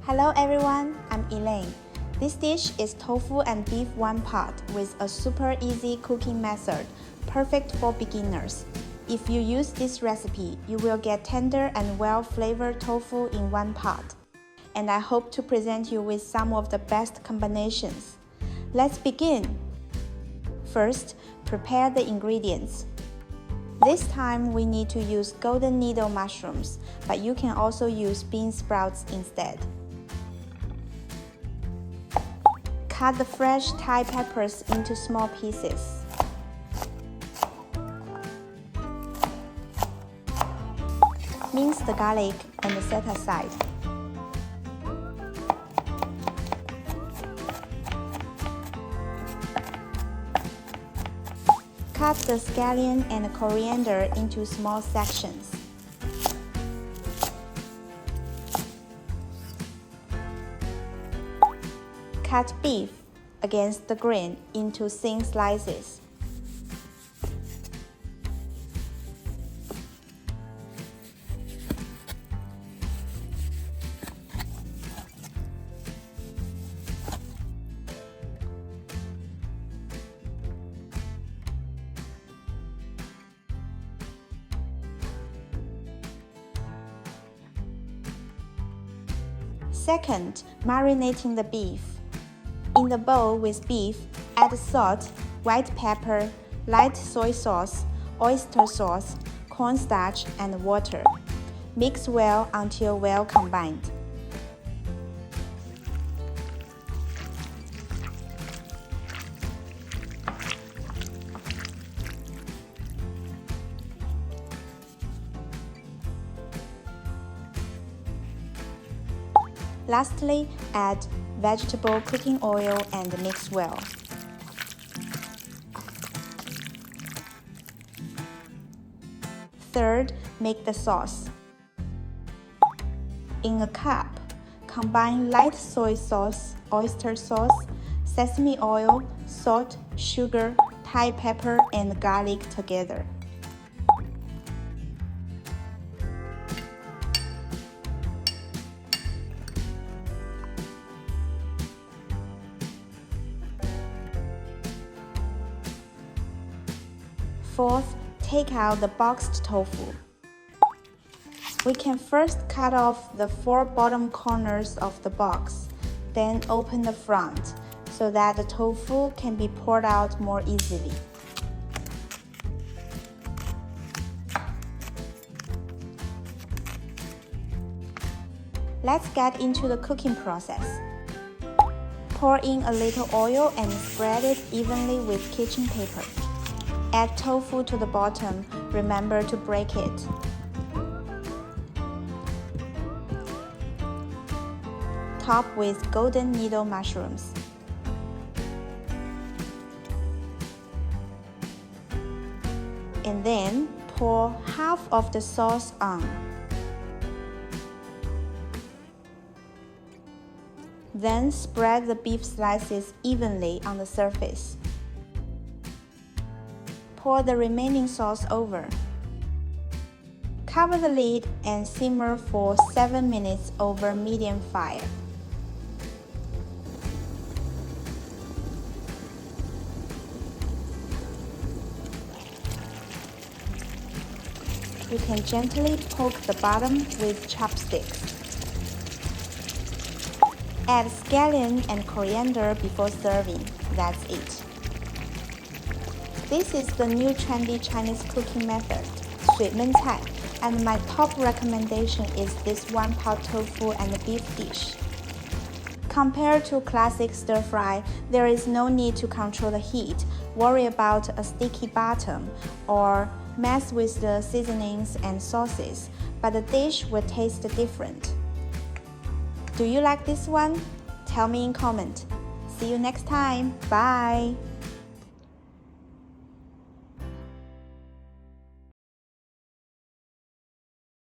Hello everyone, I'm Elaine. This dish is tofu and beef one pot with a super easy cooking method, perfect for beginners. If you use this recipe, you will get tender and well-flavored tofu in one pot. And I hope to present you with some of the best combinations. Let's begin! First, prepare the ingredients. This time we need to use golden needle mushrooms, but you can also use bean sprouts instead. Cut the fresh Thai peppers into small pieces. Mince the garlic and set aside. Cut the scallion and coriander into small sections. Cut beef against the grain into thin slices. Second, marinating the beef. In the bowl with beef, add salt, white pepper, light soy sauce, oyster sauce, cornstarch, and water. Mix well until well combined. Lastly, add vegetable cooking oil and mix well. Third, make the sauce. In a cup, combine light soy sauce, oyster sauce, sesame oil, salt, sugar, Thai pepper, and garlic together. Fourth, take out the boxed tofu. We can first cut off the 4 bottom corners of the box, then open the front so that the tofu can be poured out more easily. Let's get into the cooking process. Pour in a little oil and spread it evenly with kitchen paper. Add tofu to the bottom, remember to break it. Top with golden needle mushrooms. And then pour half of the sauce on. Then spread the beef slices evenly on the surface. Pour the remaining sauce over. Cover the lid and simmer for 7 minutes over medium fire. You can gently poke the bottom with chopsticks. Add scallion and coriander before serving. That's it. This is the new trendy Chinese cooking method, 水焖菜, and my top recommendation is this one-pot tofu and beef dish. Compared to classic stir-fry, there is no need to control the heat, worry about a sticky bottom, or mess with the seasonings and sauces, but the dish will taste different. Do you like this one? Tell me in comment. See you next time. Bye!